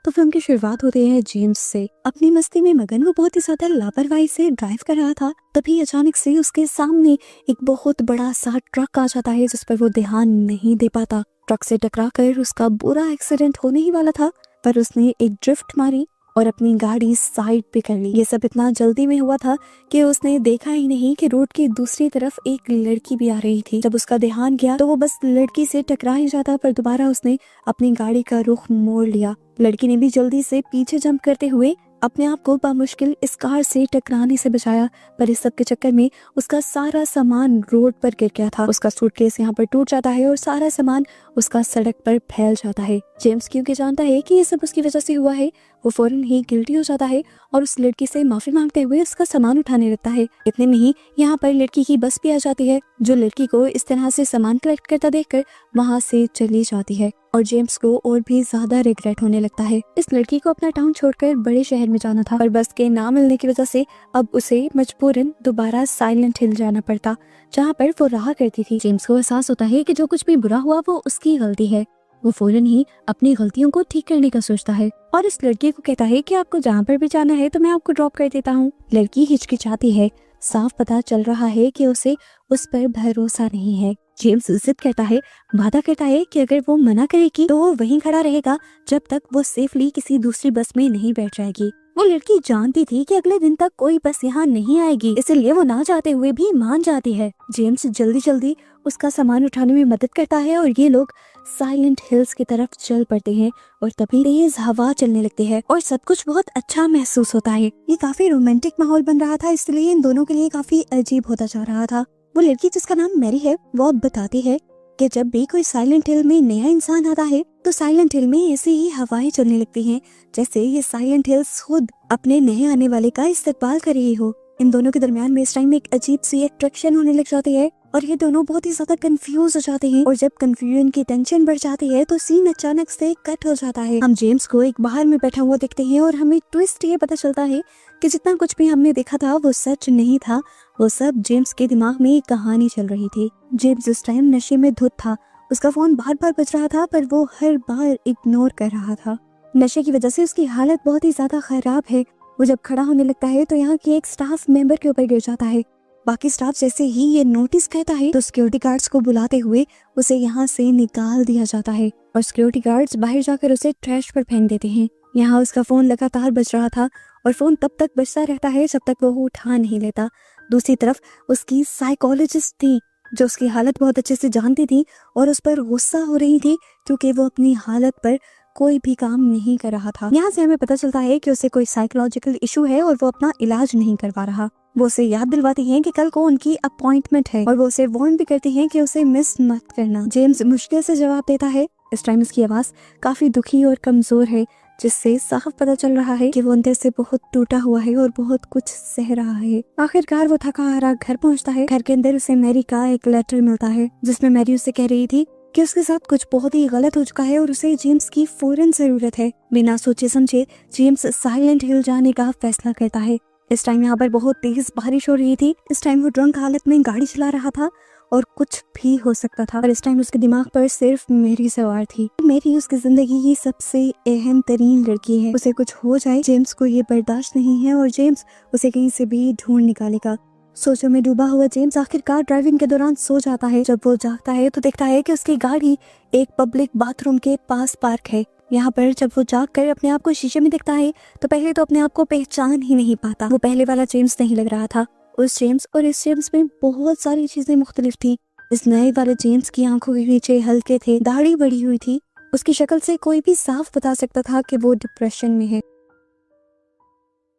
तो फिल्म की शुरुआत होती है जेम्स से। अपनी मस्ती में मगन वो बहुत ही ज्यादा लापरवाही से ड्राइव कर रहा था। तभी अचानक से उसके सामने एक बहुत बड़ा सा ट्रक आ जाता है जिस पर वो ध्यान नहीं दे पाता। ट्रक से टकराकर उसका बुरा एक्सीडेंट होने ही वाला था, पर उसने एक ड्रिफ्ट मारी और अपनी गाड़ी साइड पे कर ली। ये सब इतना जल्दी में हुआ था कि उसने देखा ही नहीं कि रोड की दूसरी तरफ एक लड़की भी आ रही थी। जब उसका ध्यान गया तो वो बस लड़की से टकरा ही जाता, पर दोबारा उसने अपनी गाड़ी का रुख मोड़ लिया। लड़की ने भी जल्दी से पीछे जंप करते हुए अपने आप को बामुश्किल इस कार से टकराने से बचाया, पर इस सब के चक्कर में उसका सारा सामान रोड पर गिर गया था। उसका सूटकेस यहाँ पर टूट जाता है और सारा सामान उसका सड़क पर फैल जाता है। जेम्स क्योंकि जानता है कि ये सब उसकी वजह से हुआ है, वो फौरन ही गिल्टी हो जाता है और उस लड़की से माफी मांगते हुए उसका सामान उठाने लगता है। इतने में ही यहाँ पर लड़की की बस भी आ जाती है, जो लड़की को इस तरह से सामान कलेक्ट करता देखकर वहाँ से चली जाती है और जेम्स को और भी ज्यादा रिग्रेट होने लगता है। इस लड़की को अपना टाउन छोड़कर बड़े शहर में जाना था, पर बस के ना मिलने की वजह से अब उसे मजबूरन दोबारा साइलेंट हिल जाना पड़ता, जहाँ पर वो रहा करती थी। जेम्स को एहसास होता है कि जो कुछ भी बुरा हुआ वो उसकी गलती है। वो फौरन ही अपनी गलतियों को ठीक करने का सोचता है और इस लड़की को कहता है कि आपको जहाँ पर भी जाना है तो मैं आपको ड्रॉप कर देता हूँ। लड़की हिचकिचाती है, साफ पता चल रहा है कि उसे उस पर भरोसा नहीं है। जेम्स जिद करता है, वादा करता है कि अगर वो मना करेगी तो वो वहीं खड़ा रहेगा जब तक वो सेफली किसी दूसरी बस में नहीं बैठ जाएगी। वो लड़की जानती थी कि अगले दिन तक कोई बस यहाँ नहीं आएगी, इसलिए वो ना चाहते हुए भी मान जाती है। जेम्स जल्दी जल्दी उसका सामान उठाने में मदद करता है और ये लोग साइलेंट हिल्स की तरफ चल पड़ते हैं और तभी तेज हवा चलने लगती है और सब कुछ बहुत अच्छा महसूस होता है। ये काफी रोमांटिक माहौल बन रहा था, इसलिए इन दोनों के लिए काफी अजीब होता जा रहा था। वो लड़की जिसका नाम मैरी है वो अब बताती है कि जब भी कोई साइलेंट हिल में नया इंसान आता है तो साइलेंट हिल में ऐसे ही हवाएं चलने लगती हैं जैसे ये साइलेंट हिल्स खुद अपने नए आने वाले का इस्तकबाल कर रही हो। इन दोनों के दरमियान में इस टाइम एक अजीब सी अट्रैक्शन होने लग जाती है और ये दोनों बहुत ही ज्यादा कंफ्यूज हो जाते हैं और जब कंफ्यूजन की टेंशन बढ़ जाती है तो सीन अचानक से कट हो जाता है। हम जेम्स को एक बाहर में बैठा हुआ देखते हैं और हमें ट्विस्ट ये पता चलता है कि जितना कुछ भी हमने देखा था वो सच नहीं था, वो सब जेम्स के दिमाग में एक कहानी चल रही थी। जेम्स इस टाइम नशे में धुत था, उसका फोन बार बार बज रहा था पर वो हर बार इग्नोर कर रहा था। नशे की वजह से उसकी हालत बहुत ही ज्यादा खराब है। वो जब खड़ा होने लगता है तो यहाँ की एक स्टाफ मेंबर के ऊपर गिर जाता है। बाकी स्टाफ जैसे ही ये नोटिस करता है तो सिक्योरिटी गार्ड्स को बुलाते हुए उसे यहाँ से निकाल दिया जाता है और सिक्योरिटी गार्ड्स बाहर जाकर उसे ट्रैश पर फेंक देते हैं। यहाँ उसका फोन लगातार बज रहा था और फोन तब तक बजता रहता है जब तक वो उठा नहीं लेता। दूसरी तरफ उसकी साइकोलॉजिस्ट थी जो उसकी हालत बहुत अच्छे से जानती थी और उस पर गुस्सा हो रही थी क्योंकि वो अपनी हालत पर कोई भी काम नहीं कर रहा था। यहाँ से हमें पता चलता है कि उसे कोई साइकोलॉजिकल इशू है और वो अपना इलाज नहीं करवा रहा। वो उसे याद दिलवाती हैं कि कल को उनकी अपॉइंटमेंट है और वो उसे वार्न भी करती हैं कि उसे मिस मत करना। जेम्स मुश्किल से जवाब देता है। इस टाइम उसकी आवाज काफी दुखी और कमजोर है, जिससे साफ पता चल रहा है कि वो अंदर से बहुत टूटा हुआ है और बहुत कुछ सह रहा है। आखिरकार वो थका हारा घर पहुंचता है। घर के अंदर उसे मैरी का एक लेटर मिलता है जिसमें मैरी उसे कह रही थी कि उसके साथ कुछ बहुत ही गलत हो चुका है और उसे जेम्स की फौरन जरूरत है। बिना सोचे समझे जेम्स साइलेंट हिल जाने का फैसला करता है। इस टाइम यहाँ पर बहुत तेज बारिश हो रही थी। इस टाइम वो ड्रंक हालत में गाड़ी चला रहा था और कुछ भी हो सकता था, पर इस टाइम उसके दिमाग पर सिर्फ मेरी सवार थी। मेरी उसकी जिंदगी की सबसे अहम तरीन लड़की है। उसे कुछ हो जाए जेम्स को ये बर्दाश्त नहीं है और जेम्स उसे कहीं से भी ढूंढ निकालेगा। सोचों में डूबा हुआ जेम्स आखिरकार ड्राइविंग के दौरान सो जाता है। जब वो जागता है तो देखता है कि उसकी गाड़ी एक पब्लिक बाथरूम के पास पार्क है। यहाँ पर जब वो जाग कर अपने आप को शीशे में देखता है तो पहले तो अपने आप को पहचान ही नहीं पाता। वो पहले वाला जेम्स नहीं लग रहा था। उस जेम्स और इस जेम्स में बहुत सारी चीजें मुख्तलिफ थी। इस नए वाले जेम्स की आंखों के नीचे हल्के थे, दाढ़ी बढ़ी हुई थी। उसकी शक्ल से कोई भी साफ बता सकता था कि वो डिप्रेशन में है।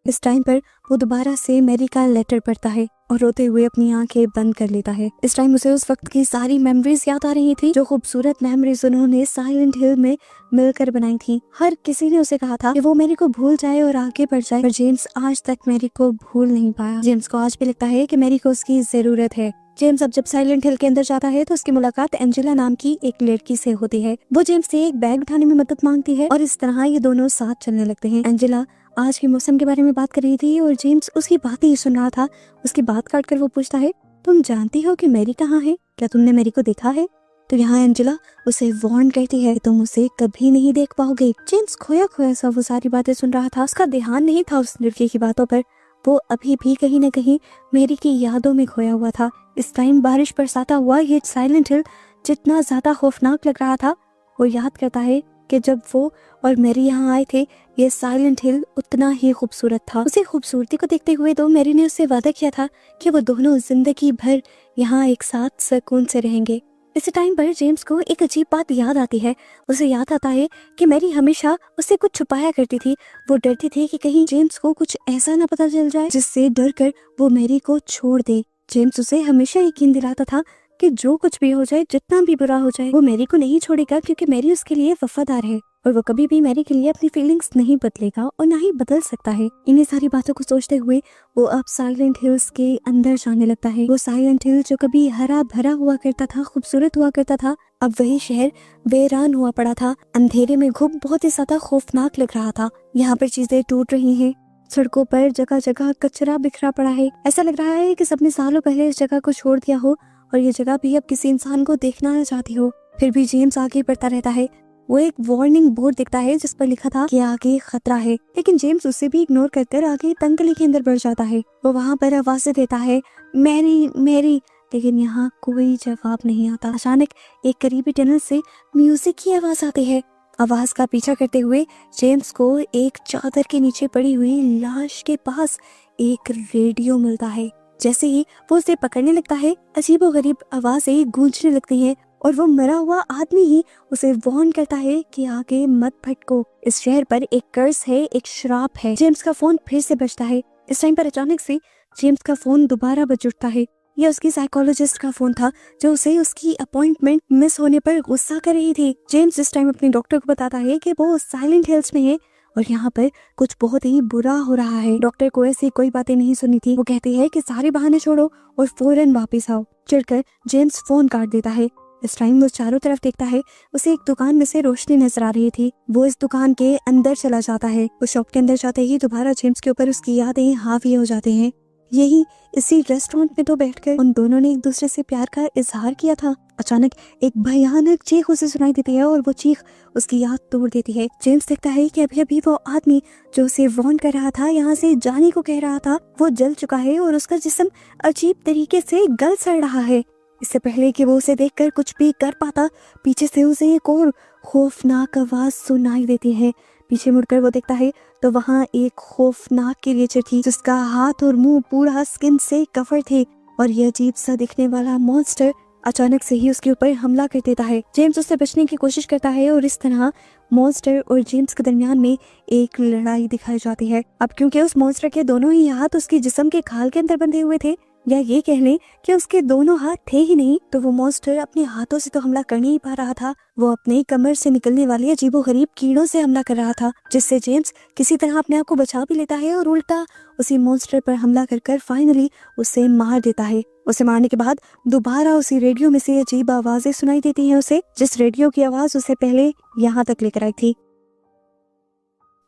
इस टाइम पर वो दोबारा से मैरी का लेटर पढ़ता है और रोते हुए अपनी आंखें बंद कर लेता है। इस टाइम उसे उस वक्त की सारी मेमोरीज याद आ रही थी, जो खूबसूरत मेमोरीज उन्होंने साइलेंट हिल में मिलकर बनाई थी। हर किसी ने उसे कहा था कि वो मैरी को भूल जाए और आगे बढ़ जाए, पर जेम्स आज तक मैरी को भूल नहीं पाया। जेम्स को आज भी लगता है कि मैरी को उसकी जरूरत है। जेम्स अब जब साइलेंट हिल के अंदर जाता है तो उसकी मुलाकात एंजेला नाम की एक लड़की से होती है। वो जेम्स से एक बैग उठाने में मदद मांगती है और इस तरह ये दोनों साथ चलने लगते हैं। एंजेला आज के मौसम के बारे में बात कर रही थी और जेम्स उसकी बात ही सुन रहा था। उसकी बात काट कर वो पूछता है, तुम जानती हो कि मैरी कहाँ है? क्या तुमने मैरी को देखा है? तो यहाँ एंजेला उसे वार्न करती है, तुम उसे कभी नहीं देख पाओगे। जेम्स खोया खोया सा वो सारी बातें सुन रहा था, उसका ध्यान नहीं था उस लड़की की बातों पर। वो अभी भी कहीं न कहीं मेरी की यादों में खोया हुआ था। इस टाइम बारिश बरसाता हुआ ये साइलेंट हिल जितना ज्यादा खौफनाक लग रहा था, वो याद करता है कि जब वो और मैरी यहाँ आए थे, ये साइलेंट हिल उतना ही खूबसूरत था। उसी खूबसूरती को देखते हुए तो मैरी ने उससे वादा किया था कि वो दोनों जिंदगी भर यहाँ एक साथ सुकून से रहेंगे। इस टाइम पर जेम्स को एक अजीब बात याद आती है। उसे याद आता है कि मैरी हमेशा उससे कुछ छुपाया करती थी। वो डरती थी कि कहीं जेम्स को कुछ ऐसा ना पता चल जाए जिससे डर कर वो मैरी को छोड़ दे। जेम्स उसे हमेशा यकीन दिलाता था कि जो कुछ भी हो जाए, जितना भी बुरा हो जाए, वो मैरी को नहीं छोड़ेगा क्योंकि मैरी उसके लिए वफादार है और वो कभी भी मैरी के लिए अपनी फीलिंग्स नहीं बदलेगा और ना ही बदल सकता है। इन्हीं सारी बातों को सोचते हुए वो अब साइलेंट हिल्स के अंदर जाने लगता है। वो साइलेंट हिल जो कभी हरा भरा हुआ करता था, खूबसूरत हुआ करता था, अब वही शहर वीरान हुआ पड़ा था। अंधेरे में घुप बहुत ही ज्यादा खौफनाक लग रहा था। यहाँ पर चीजें टूट रही हैं, सड़कों पर जगह जगह कचरा बिखरा पड़ा है। ऐसा लग रहा है कि सबने सालों पहले इस जगह को छोड़ दिया हो और ये जगह भी अब किसी इंसान को देखना न चाहती हो। फिर भी जेम्स आगे बढ़ता रहता है। वो एक वार्निंग बोर्ड दिखता है जिस पर लिखा था कि आगे खतरा है, लेकिन जेम्स उसे भी इग्नोर कर आगे तंगली के अंदर बढ़ जाता है। वो वहाँ पर आवाजें देता है, मैरी मैरी, लेकिन यहाँ कोई जवाब नहीं आता। अचानक एक करीबी टनल से म्यूजिक की आवाज आती है। आवाज का पीछा करते हुए जेम्स को एक चादर के नीचे पड़ी हुई लाश के पास एक रेडियो मिलता है। जैसे ही वो उसे पकड़ने लगता है, अजीबोगरीब आवाजें गूंजने लगती हैं और वो मरा हुआ आदमी ही उसे वार्न करता है कि आगे मत भटको, इस शहर पर एक कर्स है, एक श्राप है। जेम्स का फोन फिर से बजता है। इस टाइम पर अचानक से जेम्स का फोन दोबारा बज उठता है। यह उसकी साइकोलॉजिस्ट का फोन था जो उसे उसकी अपॉइंटमेंट मिस होने पर गुस्सा कर रही थी। जेम्स इस टाइम अपने डॉक्टर को बताता है कि वो साइलेंट हिल्स में है और यहाँ पर कुछ बहुत ही बुरा हो रहा है। डॉक्टर को ऐसी कोई बातें नहीं सुनी थी। वो कहती है कि सारे बहाने छोड़ो और फौरन वापस आओ। चिढ़कर जेम्स फोन काट देता है। इस टाइम वो चारों तरफ देखता है। उसे एक दुकान में से रोशनी नजर आ रही थी। वो इस दुकान के अंदर चला जाता है। उस शॉप के अंदर जाते ही दोबारा जेम्स के ऊपर उसकी यादें हावी हो जाते हैं। यही इसी रेस्टोरेंट में तो बैठकर उन दोनों ने एक दूसरे से प्यार का इजहार किया था। अचानक एक भयानक चीख उसे सुनाई देती है और वो चीख उसकी याद तोड़ देती है। जेम्स देखता है कि अभी अभी वो आदमी जो उसे वार्न कर रहा था, यहाँ से जाने को कह रहा था, वो जल चुका है और उसका जिस्म अजीब तरीके से गल सड़ रहा है। इससे पहले कि वो उसे देखकर कुछ भी कर पाता, पीछे से उसे एक और खौफनाक आवाज सुनाई देती है। पीछे मुड़कर वो देखता है तो वहाँ एक खौफनाक क्रिएचर थी जिसका हाथ और मुंह पूरा स्किन से कवर थे और ये अजीब सा दिखने वाला मॉन्स्टर अचानक से ही उसके ऊपर हमला कर देता है। जेम्स उससे बचने की कोशिश करता है और इस तरह मॉन्स्टर और जेम्स के दरमियान में एक लड़ाई दिखाई जाती है। अब क्योंकि उस मॉन्स्टर के दोनों ही हाथ उसके जिस्म के खाल के अंदर बंधे हुए थे, या ये कह लें कि उसके दोनों हाथ थे ही नहीं, तो वो मॉन्स्टर अपने हाथों से तो हमला कर नहीं पा रहा था। वो अपने कमर से निकलने वाले अजीबोगरीब कीड़ों से हमला कर रहा था, जिससे जेम्स किसी तरह अपने आप को बचा भी लेता है और उल्टा उसी मॉन्स्टर पर हमला कर फाइनली उसे मार देता है। उसे मारने के बाद दोबारा उसी रेडियो में से अजीब आवाजें सुनाई देती हैं उसे, जिस रेडियो की आवाज उसे पहले यहाँ तक लेकर आई थी।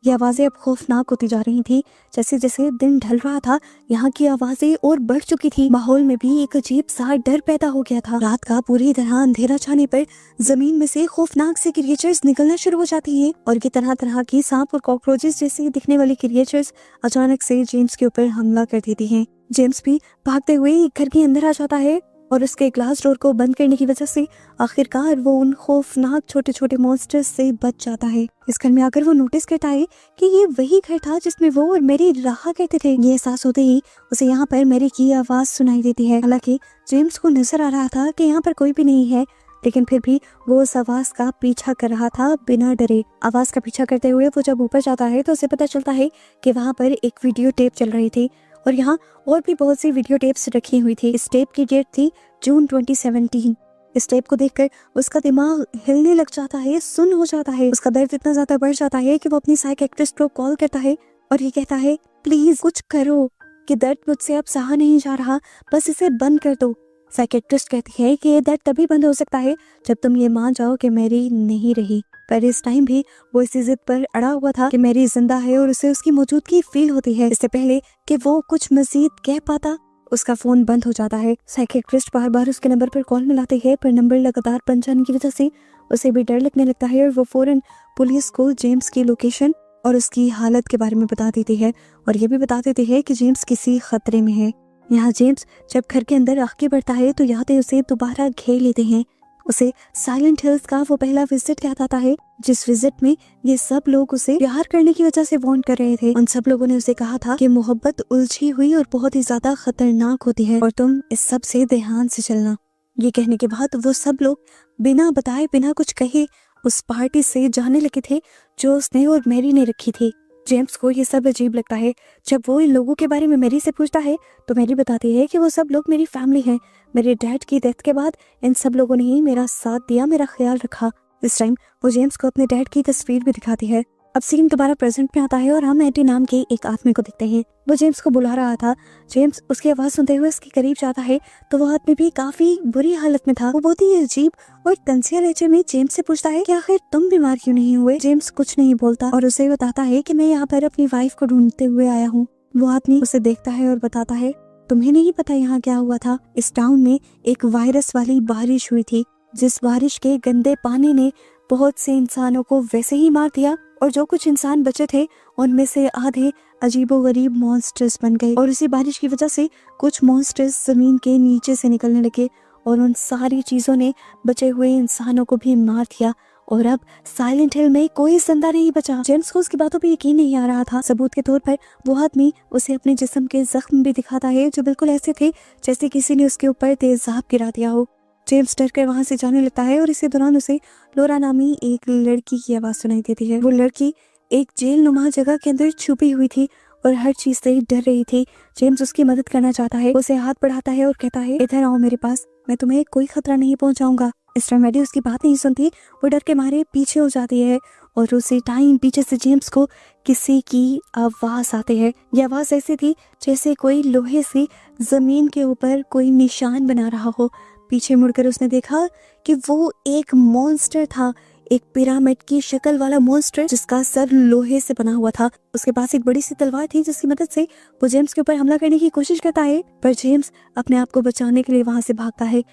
ये आवाजें अब खौफनाक होती जा रही थी। जैसे जैसे दिन ढल रहा था, यहाँ की आवाजें और बढ़ चुकी थी। माहौल में भी एक अजीब सा डर पैदा हो गया था। रात का पूरी तरह अंधेरा छाने पर जमीन में से खौफनाक से क्रिएचर्स निकलना शुरू हो जाती हैं और ये तरह तरह की सांप और कॉकरोचेस जैसे दिखने वाली क्रिएचर्स अचानक से जेम्स के ऊपर हमला कर देती हैं। जेम्स भी भागते हुए एक घर के अंदर आ जाता है और उसके ग्लास डोर को बंद करने की वजह से आखिरकार वो उन खौफनाक छोटे छोटे मॉन्स्टर्स से बच जाता है। इस घर में आकर वो नोटिस करता है कि ये वही घर था जिसमें वो और मैरी रहा करते थे। ये एहसास होते ही उसे यहाँ पर मैरी की आवाज सुनाई देती है। हालांकि जेम्स को नजर आ रहा था कि यहाँ पर कोई भी नहीं है, लेकिन फिर भी वो उस आवाज का पीछा कर रहा था बिना डरे। आवाज का पीछा करते हुए वो जब ऊपर जाता है तो उसे पता चलता है कि वहाँ पर एक वीडियो टेप चल रही थी और यहाँ और भी बहुत सी वीडियो टेप्स रखी हुई थी। इस टेप की डेट थी जून 2017। इस टेप को देखकर उसका दिमाग हिलने लग जाता है, सुन्न हो जाता है। उसका दर्द इतना ज्यादा बढ़ जाता है कि वो अपनी साइकियाट्रिस्ट को कॉल करता है और ये कहता है, प्लीज कुछ करो कि दर्द मुझसे अब सहा नहीं जा रहा, बस इसे बंद कर दो। साइकियाट्रिस्ट कहती है कि ये दर्द तभी बंद हो सकता है जब तुम ये मान जाओ कि मैरी नहीं रही। पर इस टाइम भी वो इसी जिद पर अड़ा हुआ था कि मैरी जिंदा है और उसे उसकी मौजूदगी फील होती है। इससे पहले कि वो कुछ मजीद कह पाता, उसका फोन बंद हो जाता है। साइकियाट्रिस्ट बार बार उसके नंबर पर कॉल मिलाती है, पर नंबर लगातार बंद जाने की वजह से उसे भी डर लगने लगता है और वो फौरन पुलिस को जेम्स की लोकेशन और उसकी हालत के बारे में बता देती है और ये भी बता देती है कि जेम्स किसी खतरे में है। यहाँ जेम्स जब घर के अंदर आगे बढ़ता है तो यादें उसे दोबारा घेर लेते हैं। उसे साइलेंट हिल्स का वो पहला विजिट याद आता है, जिस विजिट में ये सब लोग उसे प्यार करने की वजह से वार्न कर रहे थे। उन सब लोगों ने उसे कहा था कि मोहब्बत उलझी हुई और बहुत ही ज्यादा खतरनाक होती है और तुम इस सब से ध्यान से चलना। ये कहने के बाद वो सब लोग बिना बताए बिना कुछ कहे उस पार्टी से जाने लगे थे जो उसने और मैरी ने रखी थी। जेम्स को ये सब अजीब लगता है। जब वो इन लोगों के बारे में मैरी से पूछता है तो मैरी बताती है कि वो सब लोग मेरी फैमिली हैं। मेरे डैड की डेथ के बाद इन सब लोगों ने ही मेरा साथ दिया, मेरा ख्याल रखा। इस टाइम वो जेम्स को अपने डैड की तस्वीर भी दिखाती है। अब सीन दोबारा प्रेजेंट में आता है और हम एडी नाम के एक आदमी को देखते हैं। वो जेम्स को बुला रहा था। जेम्स उसकी आवाज सुनते हुए उसके करीब जाता है तो वो आदमी भी काफी बुरी हालत में था। वो बहुत ही अजीब और तंजिया लहजे में जेम्स से पूछता है कि आखिर तुम बीमार क्यों नहीं हुए। जेम्स कुछ नहीं बोलता और उसे बताता है कि मैं यहाँ पर अपनी वाइफ को ढूंढते हुए आया हूँ। वो आदमी उसे देखता है और बताता है तुम्हें नहीं पता यहाँ क्या हुआ था। इस टाउन में एक वायरस वाली बारिश हुई थी, जिस बारिश के गंदे पानी ने बहुत से इंसानों को वैसे ही मार दिया और जो कुछ इंसान बचे थे उनमें से आधे अजीबोगरीब मॉन्स्टर्स बन गए और इसी बारिश की वजह से कुछ मॉन्स्टर्स जमीन के नीचे से निकलने लगे और उन सारी चीजों ने बचे हुए इंसानों को भी मार दिया और अब साइलेंट हिल में कोई जिंदा नहीं बचा। जेम्स को उसकी बातों पे यकीन नहीं आ रहा था। सबूत के तौर पर वो आदमी उसे अपने जिस्म के जख्म भी दिखाता है जो बिल्कुल ऐसे थे जैसे किसी ने उसके ऊपर तेजाब गिरा दिया हो। जेम्स डर कर वहां से जाने लगता है और इसी दौरान उसे लोरा नामी एक लड़की की आवाज सुनाई देती है। वो लड़की एक जेल नुमा जगह के अंदर छुपी हुई थी और हर चीज से डर रही थी। जेम्स उसकी मदद करना चाहता है, उसे हाथ बढ़ाता है और कहता है इधर आओ मेरे पास, मैं तुम्हें कोई खतरा नहीं पहुंचाऊंगा। इस टाइम मैडी उसकी बात नहीं सुनती, वो डर के मारे पीछे हो जाती है और उसी टाइम पीछे से जेम्स को किसी की आवाज आती है। ये आवाज ऐसी थी जैसे कोई लोहे से जमीन के ऊपर कोई निशान बना रहा हो। पीछे मुड़कर उसने देखा कि वो एक मॉन्स्टर था, एक पिरामिड की शक्ल वाला मॉन्स्टर जिसका सर लोहे से बना हुआ था। उसके पास एक बड़ी सी तलवार थी जिसकी मदद से वो जेम्स के ऊपर हमला करने की कोशिश करता है, पर जेम्स अपने आप को बचाने के लिए वहां से भागता है।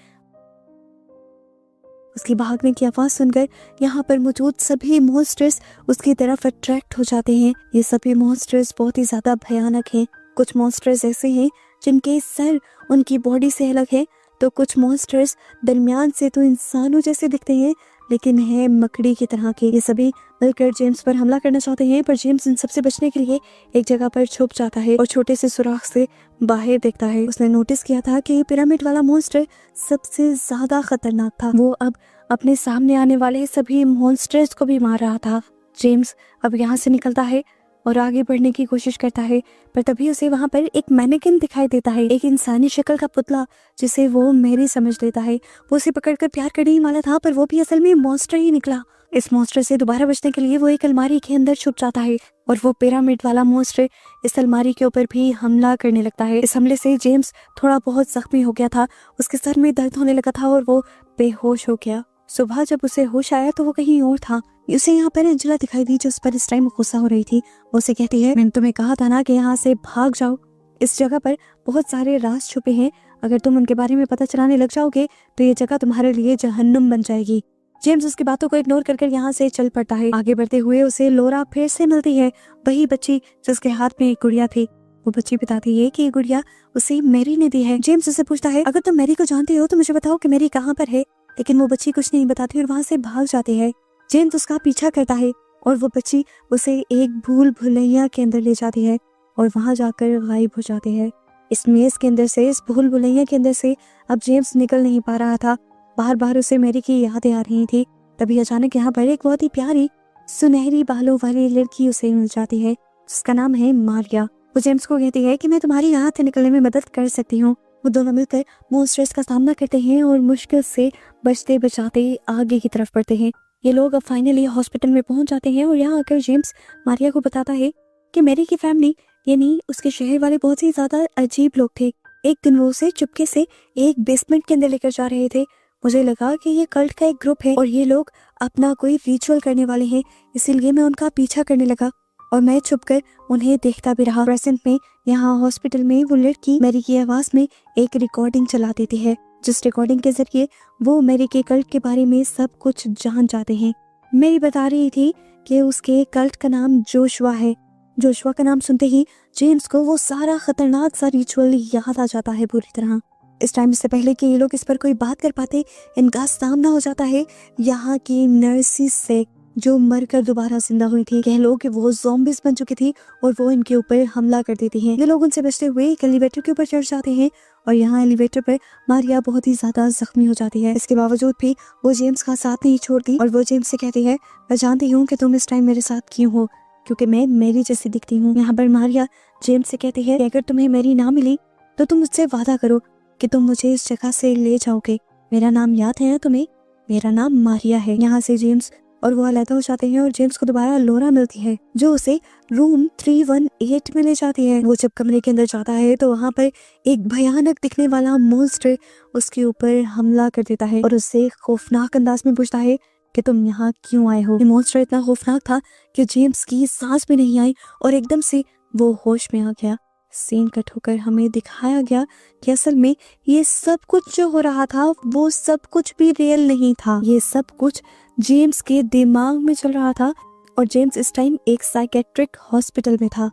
उसकी भागने की आवाज सुनकर यहाँ पर मौजूद सभी मॉन्स्टर्स उसकी तरफ अट्रैक्ट हो जाते हैं। ये सभी मॉन्स्टर्स बहुत ही ज्यादा भयानक हैं। कुछ मॉन्स्टर्स ऐसे हैं जिनके सर उनकी बॉडी से अलग है, तो कुछ मॉन्स्टर्स दरमियान से तो इंसानों जैसे दिखते हैं लेकिन है मकड़ी की तरह के। ये सभी मिलकर जेम्स पर हमला करना चाहते हैं, पर जेम्स इन सबसे बचने के लिए एक जगह पर छुप जाता है और छोटे से सुराख से बाहर देखता है। उसने नोटिस किया था कि पिरामिड वाला मॉन्स्टर सबसे ज्यादा खतरनाक था। वो अब अपने सामने आने वाले सभी मॉन्स्टर्स को भी मार रहा था। जेम्स अब यहाँ से निकलता है और आगे बढ़ने की कोशिश करता है, पर तभी उसे वहां पर एक मैनेकिन दिखाई देता है, एक इंसानी शक्ल का पुतला जिसे वो मैरी समझ लेता है। वो उसे पकड़कर प्यार करने ही वाला था, पर वो भी असल में मॉन्स्टर ही निकला। इस मॉन्स्टर से दोबारा बचने के लिए वो एक अलमारी के अंदर छुप जाता है और वो पिरामिड वाला मॉन्स्टर इस अलमारी के ऊपर भी हमला करने लगता है। इस हमले से जेम्स थोड़ा बहुत जख्मी हो गया था, उसके सर में दर्द होने लगा था और वो बेहोश हो गया। सुबह जब उसे होश आया तो वो कहीं और था। उसे यहाँ पर एंजेला दिखाई दी जो उस पर इस टाइम गुस्सा हो रही थी। वो उसे कहती है मैंने तुम्हें कहा था ना कि यहाँ से भाग जाओ, इस जगह पर बहुत सारे राज छुपे हैं, अगर तुम उनके बारे में पता चलाने लग जाओगे तो ये जगह तुम्हारे लिए जहन्नुम बन जाएगी। जेम्स उसकी बातों को इग्नोर कर यहाँ से चल पड़ता है। आगे बढ़ते हुए उसे लोरा फिर से मिलती है, वही बच्ची जिसके हाथ में एक गुड़िया थी। वो बच्ची बताती है कि ये गुड़िया उसे मैरी ने दी है। जेम्स उससे पूछता है अगर तुम मैरी को जानते हो तो मुझे बताओ कि मैरी कहाँ पर है, लेकिन वो बच्ची कुछ नहीं बताती और वहां से भाग जाती है। जेम्स उसका पीछा करता है और वो बच्ची उसे एक भूल भुलैया के अंदर ले जाती है और वहां जाकर गायब हो जाती है। इस मेज के अंदर से, इस भूल भुलैया के अंदर से अब जेम्स निकल नहीं पा रहा था। बार बार उसे मैरी की यादें आ रही थी। तभी अचानक यहाँ पर एक बहुत ही प्यारी सुनहरी बालों वाली लड़की उसे मिल जाती है जिसका नाम है मारिया। वो जेम्स को कहती है कि मैं तुम्हारी यहाँ से निकलने में मदद कर सकती हूँ। वो दोनों मिलकर मॉन्स्टर्स का सामना करते हैं और मुश्किल से बचते बचाते आगे की तरफ बढ़ते हैं। ये लोग अब फाइनली हॉस्पिटल में पहुंच जाते हैं और यहाँ आकर जेम्स मारिया को बताता है कि मैरी की फैमिली यानी उसके शहर वाले बहुत ही ज्यादा अजीब लोग थे। एक दिन वो उसे चुपके से एक बेसमेंट के अंदर लेकर जा रहे थे। मुझे लगा कि ये कल्ट का एक ग्रुप है और ये लोग अपना कोई रिचुअल करने वाले हैं, इसीलिए मैं उनका पीछा करने लगा और मैं छुपकर उन्हें देखता भी रहा। प्रेजेंट में यहाँ हॉस्पिटल में वो लड़की मैरी की आवाज में एक रिकॉर्डिंग चला देती है, जिस रिकॉर्डिंग के जरिए वो मैरी के कल्ट के बारे में सब कुछ जान जाते हैं। मैरी बता रही थी कि उसके कल्ट का नाम जोशुआ है। जोशुआ का नाम सुनते ही जेम्स को वो सारा खतरनाक सा रिचुअल याद आ जाता है पूरी तरह। इस टाइम से पहले कि ये लोग इस पर कोई बात कर पाते, इनका सामना हो जाता है यहाँ की नर्सिस से, जो मरकर दोबारा जिंदा हुई थी। कह लो कि वो ज़ॉम्बीज बन चुकी थी और वो इनके ऊपर हमला कर देती हैं। ये लोग उनसे बचते हुए एक एलिवेटर के ऊपर चढ़ जाते हैं और यहाँ एलिवेटर पर मारिया बहुत ही ज्यादा जख्मी हो जाती है। इसके बावजूद भी वो जेम्स का साथ नहीं छोड़ती और वो जेम्स से कहती है, मैं जानती हूँ कि तुम इस टाइम मेरे साथ क्यों हो, क्योंकि मैं मैरी जैसी दिखती हूँ। यहाँ पर मारिया जेम्स से कहती है कि अगर तुम्हें मैरी ना मिली तो तुम मुझसे वादा करो कि तुम मुझे इस जगह से ले जाओगे। मेरा नाम याद है ना तुम्हें? मेरा नाम मारिया है। यहाँ से जेम्स और वो अलग हो जाते हैं और जेम्स को दोबारा लोरा मिलती है, जो उसे रूम 318 में ले जाती है। वो जब कमरे के अंदर जाता है तो वहाँ पर एक भयानक दिखने वाला मॉन्स्टर उसके ऊपर हमला कर देता है और उससे खौफनाक अंदाज में पूछता है कि तुम यहाँ क्यों आए हो। ये मॉन्स्टर इतना खौफनाक था कि जेम्स की सांस भी नहीं आई और एकदम से वो होश में आ गया। सीन कट होकर हमें दिखाया गया कि असल में ये सब कुछ जो हो रहा था वो सब कुछ भी रियल नहीं था। ये सब कुछ जेम्स के दिमाग में चल रहा था और जेम्स इस टाइम एक साइकेट्रिक हॉस्पिटल में था।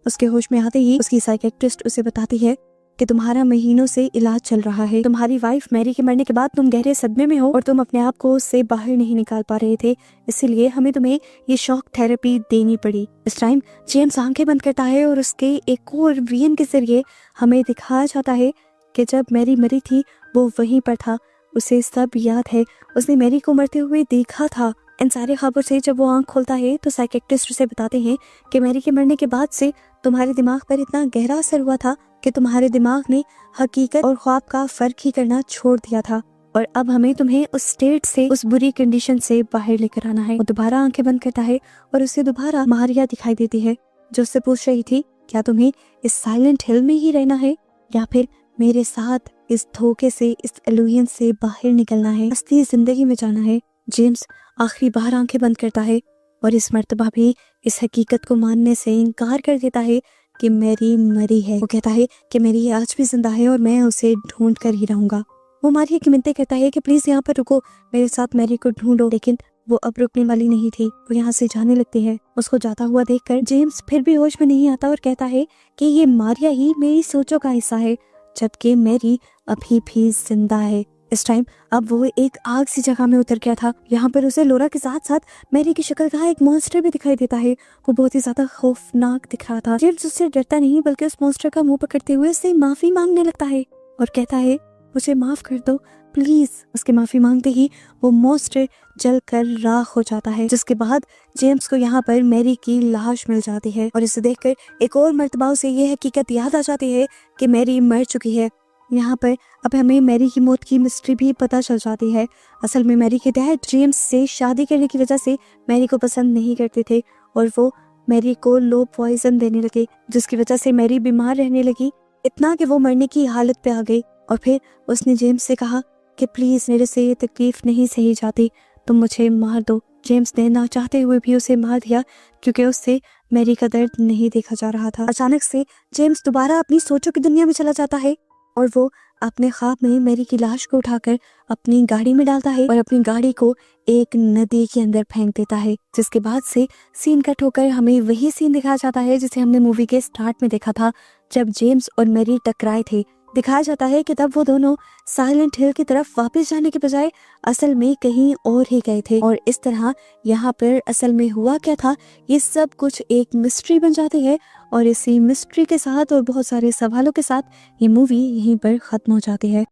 उसके होश में आते ही उसकी साइकेट्रिस्ट उसे बताती है कि तुम्हारा महीनों से इलाज चल रहा है। तुम्हारी वाइफ मैरी के मरने के बाद तुम गहरे सदमे में हो और तुम अपने आप को उससे बाहर नहीं निकाल पा रहे थे, इसीलिए हमें तुम्हें ये शॉक थेरेपी देनी पड़ी। इस टाइम जेम्स आंखें बंद करता है और उसके एक और विजन के जरिए हमें दिखाया जाता है कि जब मैरी मरी थी वो वहीं पर था, उसे सब याद है, उसने मैरी को मरते हुए देखा था। इन सारे खबर से जब वो आंख खोलता है तो साइकेट्रिस्ट उसे बताते हैं कि मैरी के मरने के बाद से तुम्हारे दिमाग पर इतना गहरा असर हुआ था कि तुम्हारे दिमाग ने हकीकत और ख्वाब का फर्क ही करना छोड़ दिया था और अब हमें तुम्हें उस स्टेट से, उस बुरी कंडीशन से बाहर लेकर आना है। वो दोबारा आंखें बंद करता है और उसे दोबारा मारिया दिखाई देती है, जो उससे पूछ रही थी क्या तुम्हें इस साइलेंट हिल में ही रहना है या फिर मेरे साथ इस धोखे से, इस एलुयन से बाहर निकलना है, असली जिंदगी में जाना है। जेम्स आखिरी बार आंखें बंद करता है और इस मर्तबा भी इस हकीकत को मानने से इनकार कर देता है कि मैरी मरी है। वो कहता है कि मैरी आज भी जिंदा है और मैं उसे ढूंढ कर ही रहूंगा। वो मारिया की मिन्नतें करता है कि प्लीज यहाँ पर रुको, मेरे साथ मैरी को ढूंढो, लेकिन वो अब रुकने वाली नहीं थी। वो यहाँ से जाने लगती है। उसको जाता हुआ देखकर जेम्स फिर भी होश में नहीं आता और कहता है कि ये मारिया ही मेरी सोचों का हिस्सा है, जबकि मैरी अभी भी जिंदा है। इस टाइम अब वो एक आग सी जगह में उतर गया था। यहाँ पर उसे लोरा के साथ साथ मैरी की शक्ल का एक मॉन्स्टर भी दिखाई देता है। वो बहुत ही ज्यादा खौफनाक दिख रहा था। जेम्स उससे डरता नहीं बल्कि उस मॉन्स्टर का मुंह पकड़ते हुए उससे माफी मांगने लगता है और कहता है मुझे माफ कर दो प्लीज। उसके माफी मांगते ही वो मॉन्स्टर जलकर राख हो जाता है, जिसके बाद जेम्स को यहाँ पर मैरी की लाश मिल जाती है और इसे देखकर एक और मर्तबा उसे ये हकीकत याद आ जाती है कि मैरी मर चुकी है। यहाँ पर अब हमें मैरी की मौत की मिस्ट्री भी पता चल जाती है। असल में मैरी के डैड जेम्स से शादी करने की वजह से मैरी को पसंद नहीं करते थे और वो मैरी को लो पॉइजन देने लगे, जिसकी वजह से मैरी बीमार रहने लगी, इतना कि वो मरने की हालत पे आ गई। और फिर उसने जेम्स से कहा कि प्लीज मेरे से ये तकलीफ नहीं सही जाती, तुम मुझे मार दो। जेम्स ने ना चाहते हुए भी उसे मार दिया क्योंकि उससे मैरी का दर्द नहीं देखा जा रहा था। अचानक से जेम्स दोबारा अपनी सोचों की दुनिया में चला जाता है और वो अपने ख्वाब में मैरी की लाश को उठाकर अपनी गाड़ी में डालता है और अपनी गाड़ी को एक नदी के अंदर फेंक देता है, जिसके बाद से सीन कट होकर हमें वही सीन दिखाया जाता है जिसे हमने मूवी के स्टार्ट में देखा था, जब जेम्स और मैरी टकराए थे। दिखाया जाता है कि तब वो दोनों साइलेंट हिल की तरफ वापस जाने के बजाय असल में कहीं और ही गए थे और इस तरह यहाँ पर असल में हुआ क्या था ये सब कुछ एक मिस्ट्री बन जाती है और इसी मिस्ट्री के साथ और बहुत सारे सवालों के साथ ये मूवी यहीं पर खत्म हो जाती है।